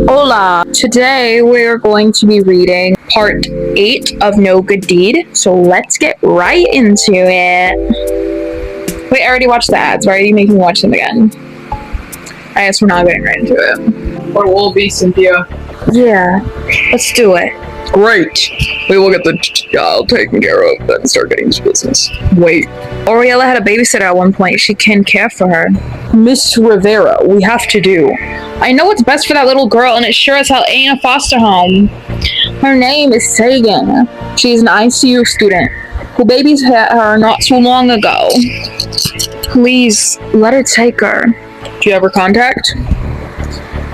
Hola! Today we're going to be reading part 8 of No Good Deed, so let's get right into it. Wait, I already watched the ads. Why are you making me watch them again? I guess we're not getting right into it. Or will be, Cynthia. Yeah, let's do it. Great. We will get the child taken care of, then start getting to business. Wait. Oriella had a babysitter at one point. She can care for her. Miss Rivera, we have to do. I know what's best for that little girl, and it sure as hell ain't a foster home. Her name is Sagan. She's an ICU student who babysat her not too long ago. Please, let her take her. Do you have her contact?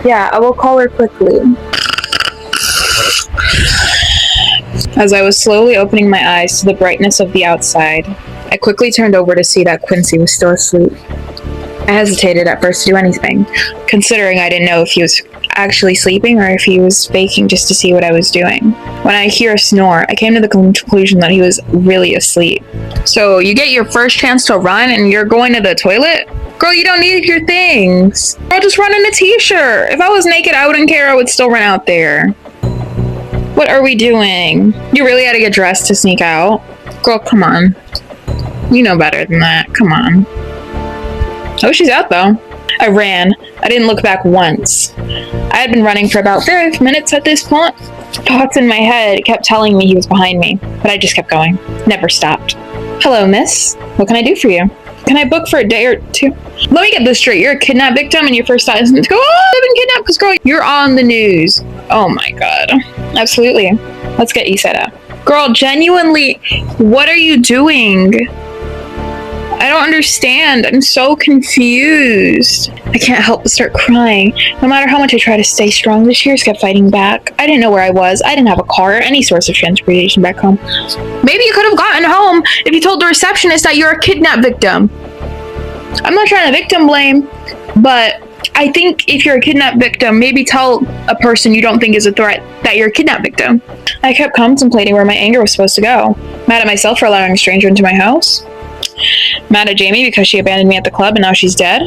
Yeah, I will call her quickly. As I was slowly opening my eyes to the brightness of the outside, I quickly turned over to see that Quincy was still asleep. I hesitated at first to do anything, considering I didn't know if he was actually sleeping or if he was faking just to see what I was doing. When I hear a snore, I came to the conclusion that he was really asleep. So you get your first chance to run and you're going to the toilet? Girl, you don't need your things. Girl, just run in a t-shirt. If I was naked, I wouldn't care. I would still run out there. What are we doing? You really had to get dressed to sneak out? Girl, come on. You know better than that. Come on. Oh, she's out though. I ran. I didn't look back once. I had been running for about 5 minutes at this point. Thoughts in my head kept telling me he was behind me, but I just kept going. Never stopped. Hello, miss. What can I do for you? Can I book for a day or two? Let me get this straight. You're a kidnapped victim and your first thought isn't to go, oh, I've been kidnapped because girl, you're on the news. Oh my god. Absolutely. Let's get you set up. Girl, genuinely, what are you doing? I don't understand. I'm so confused. I can't help but start crying. No matter how much I try to stay strong, the tears kept fighting back. I didn't know where I was. I didn't have a car or any source of transportation back home. Maybe you could have gotten home if you told the receptionist that you're a kidnap victim. I'm not trying to victim blame, but I think if you're a kidnap victim, maybe tell a person you don't think is a threat that you're a kidnap victim. I kept contemplating where my anger was supposed to go. Mad at myself for allowing a stranger into my house. Mad at Jamie because she abandoned me at the club and now she's dead.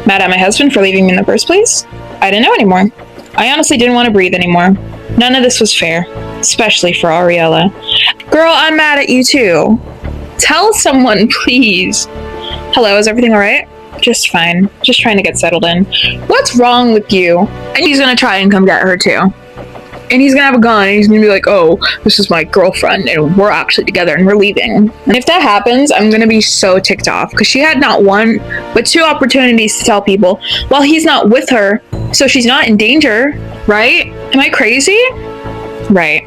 Mad at my husband for leaving me in the first place. I didn't know anymore. I honestly didn't want to breathe anymore. None of this was fair, especially for Oriella. Girl, I'm mad at you too. Tell someone, please. Hello, is everything alright? Just fine. Just trying to get settled in. What's wrong with you? And he's gonna try and come get her too. And he's gonna have a gun and he's gonna be like, oh, this is my girlfriend and we're actually together and we're leaving. And if that happens, I'm gonna be so ticked off because she had not one, but 2 opportunities to tell people, well, he's not with her, so she's not in danger, right? Am I crazy? Right.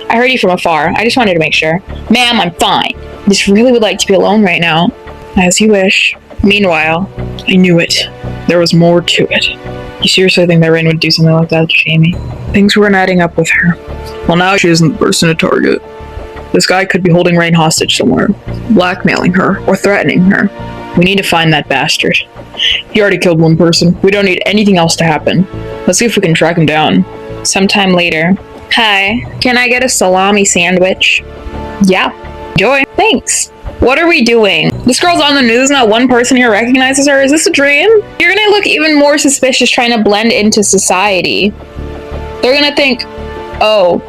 I heard you from afar. I just wanted to make sure. Ma'am, I'm fine. I just really would like to be alone right now. As you wish. Meanwhile, I knew it. There was more to it. You seriously think that Rain would do something like that to Jamie? Things weren't adding up with her. Well, now she isn't the person to target. This guy could be holding Rain hostage somewhere, blackmailing her, or threatening her. We need to find that bastard. He already killed 1 person. We don't need anything else to happen. Let's see if we can track him down. Sometime later. Hi, can I get a salami sandwich? Yeah. Enjoy. Thanks. What are we doing? This girl's on the news, not one person here recognizes her. Is this a dream? You're gonna look even more suspicious trying to blend into society. They're gonna think, oh,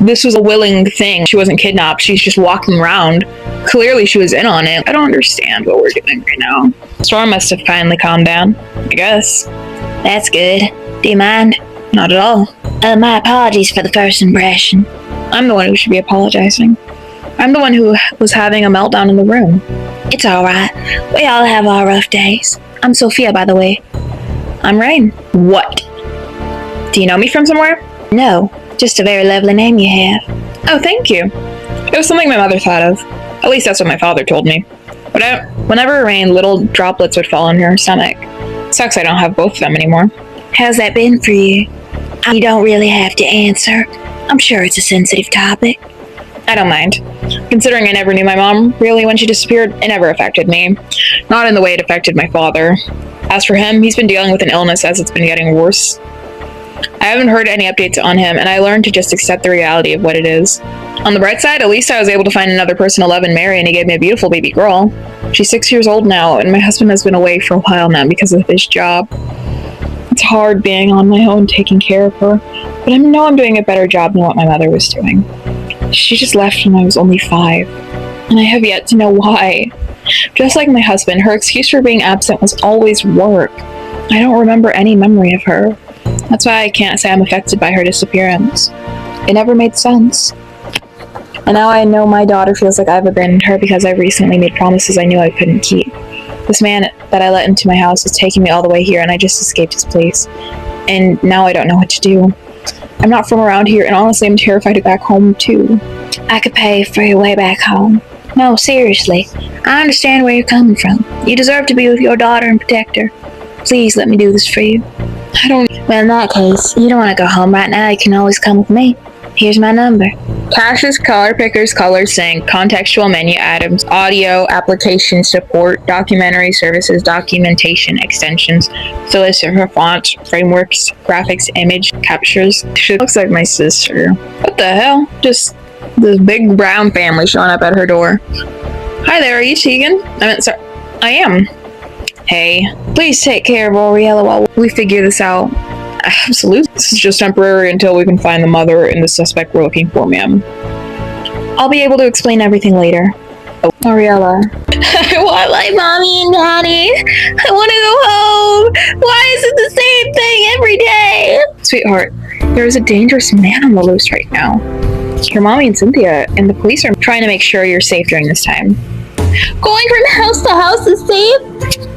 this was a willing thing. She wasn't kidnapped. She's just walking around. Clearly she was in on it. I don't understand what we're doing right now. Storm must have finally calmed down, I guess. That's good. Do you mind? Not at all. My apologies for the first impression. I'm the one who should be apologizing. I'm the one who was having a meltdown in the room. It's alright. We all have our rough days. I'm Sophia, by the way. I'm Rain. What? Do you know me from somewhere? No, just a very lovely name you have. Oh, thank you. It was something my mother thought of. At least that's what my father told me. But whenever it rained, little droplets would fall on her stomach. Sucks I don't have both of them anymore. How's that been for you? You don't really have to answer. I'm sure it's a sensitive topic. I don't mind. Considering I never knew my mom, really, when she disappeared, it never affected me. Not in the way it affected my father. As for him, he's been dealing with an illness as it's been getting worse. I haven't heard any updates on him, and I learned to just accept the reality of what it is. On the bright side, at least I was able to find another person to love and marry, and he gave me a beautiful baby girl. She's 6 years old now, and my husband has been away for a while now because of his job. It's hard being on my own taking care of her, but I know I'm doing a better job than what my mother was doing. She just left when I was only 5, and I have yet to know why. Just like my husband, her excuse for being absent was always work. I don't remember any memory of her. That's why I can't say I'm affected by her disappearance. It never made sense. And now I know my daughter feels like I've abandoned her because I recently made promises I knew I couldn't keep. This man that I let into my house is taking me all the way here, and I just escaped his place. And now I don't know what to do. I'm not from around here, and honestly, I'm terrified to back home, too. I could pay for your way back home. No, seriously. I understand where you're coming from. You deserve to be with your daughter and protect her. Please let me do this for you. I don't... Well, in that case, you don't want to go home right now. You can always come with me. Here's my number. Caches, color pickers, color sync, contextual menu items, audio, application support, documentary services, documentation, extensions, solicit for fonts, frameworks, graphics, image, captures. She looks like my sister. What the hell? Just this big brown family showing up at her door. Hi there, are you Tegan? Sorry, I am. Hey, please take care of Oriella while we figure this out. Absolutely. This is just temporary until we can find the mother and the suspect we're looking for, ma'am. I'll be able to explain everything later. Oh, Oriella. I want my mommy and daddy. I want to go home. Why is it the same thing every day? Sweetheart, there's a dangerous man on the loose right now. Your mommy and Cynthia and the police are trying to make sure you're safe during this time. Going from house to house is safe?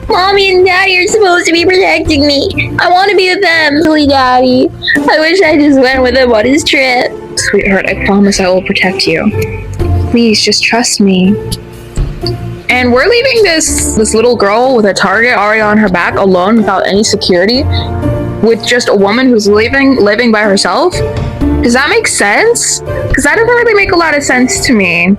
Mommy and Daddy are supposed to be protecting me. I want to be with them. Really, Daddy. I wish I just went with him on his trip. Sweetheart, I promise I will protect you. Please, just trust me. And we're leaving this little girl with a target already on her back alone without any security with just a woman who's living by herself? Does that make sense? Because that doesn't really make a lot of sense to me.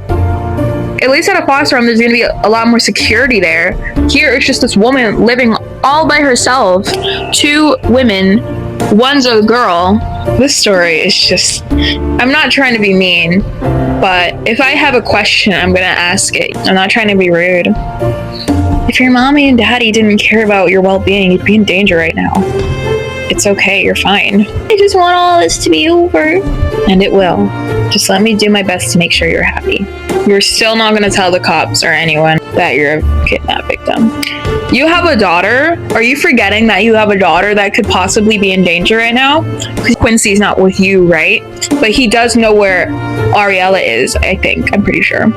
At least at a foster home, there's going to be a lot more security there. Here, it's just this woman living all by herself. 2 women, one's a girl. This story is just... I'm not trying to be mean, but if I have a question, I'm going to ask it. I'm not trying to be rude. If your mommy and daddy didn't care about your well-being, you'd be in danger right now. It's okay, you're fine. I just want all this to be over. And it will. Just let me do my best to make sure you're happy. You're still not going to tell the cops or anyone that you're a kidnap victim. You have a daughter? Are you forgetting that you have a daughter that could possibly be in danger right now? Because Quincy's not with you, right? But he does know where Oriella is, I think. I'm pretty sure.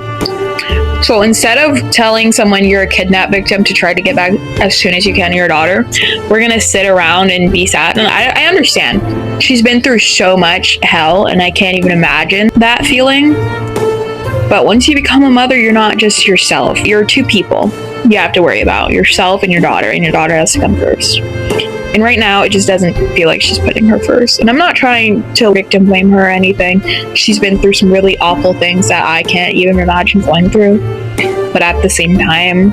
So instead of telling someone you're a kidnap victim to try to get back as soon as you can to your daughter, we're going to sit around and be sad. And I understand. She's been through so much hell, and I can't even imagine that feeling. But once you become a mother, you're not just yourself. You're 2 people you have to worry about. Yourself and your daughter has to come first. And right now, it just doesn't feel like she's putting her first. And I'm not trying to victim blame her or anything. She's been through some really awful things that I can't even imagine going through. But at the same time,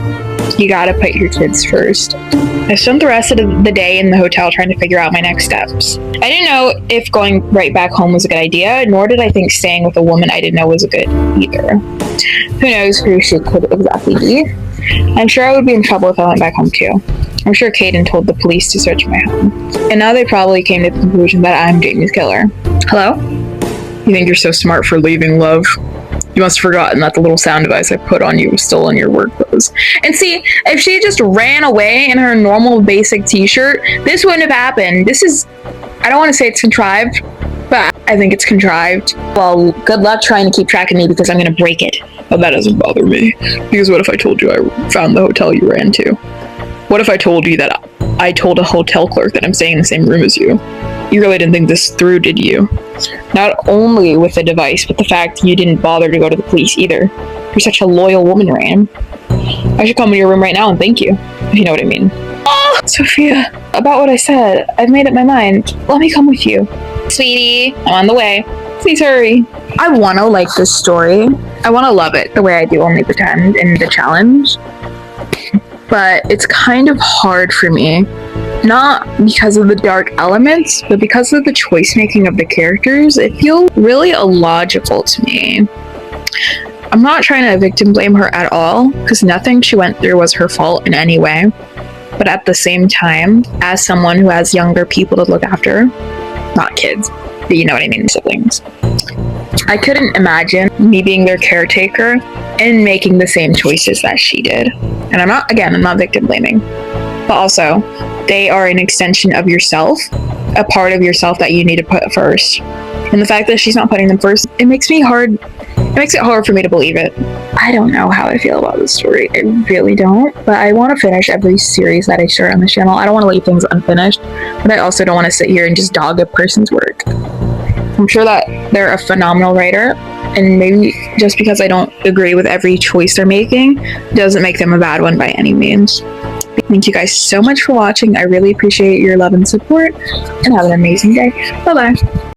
you gotta put your kids first. I spent the rest of the day in the hotel trying to figure out my next steps. I didn't know if going right back home was a good idea, nor did I think staying with a woman I didn't know was a good either. Who knows who she could exactly be? I'm sure I would be in trouble if I went back home too. I'm sure Caden told the police to search my home. And now they probably came to the conclusion that I'm Jamie's killer. Hello? You think you're so smart for leaving, love? You must have forgotten that the little sound device I put on you was still in your work clothes. And see, if she just ran away in her normal basic t-shirt, this wouldn't have happened. This is... I don't want to say it's contrived, but I think it's contrived. Well, good luck trying to keep track of me because I'm going to break it. But that doesn't bother me. Because what if I told you I found the hotel you ran to? What if I told you that I told a hotel clerk that I'm staying in the same room as you? You really didn't think this through, did you? Not only with the device, but the fact you didn't bother to go to the police either. You're such a loyal woman, Ryan. I should come to your room right now and thank you, if you know what I mean. Oh, Sophia, about what I said, I've made up my mind. Let me come with you. Sweetie, I'm on the way. Please hurry. I want to like this story. I want to love it the way I do Only Pretend in the challenge. But it's kind of hard for me. Not because of the dark elements, but because of the choice making of the characters. It feels really illogical to me. I'm not trying to victim blame her at all, because nothing she went through was her fault in any way. But at the same time, as someone who has younger people to look after, not kids, but you know what I mean, siblings, I couldn't imagine me being their caretaker and making the same choices that she did. And I'm not victim blaming, but also they are an extension of yourself, a part of yourself that you need to put first. And the fact that she's not putting them first, it makes it hard for me to believe it. I don't know how I feel about this story. I really don't. But I want to finish every series that I start on this channel. I don't want to leave things unfinished, but I also don't want to sit here and just dog a person's work. I'm sure that they're a phenomenal writer, and maybe just because I don't agree with every choice they're making doesn't make them a bad one by any means. Thank you guys so much for watching. I really appreciate your love and support, and have an amazing day. Bye-bye.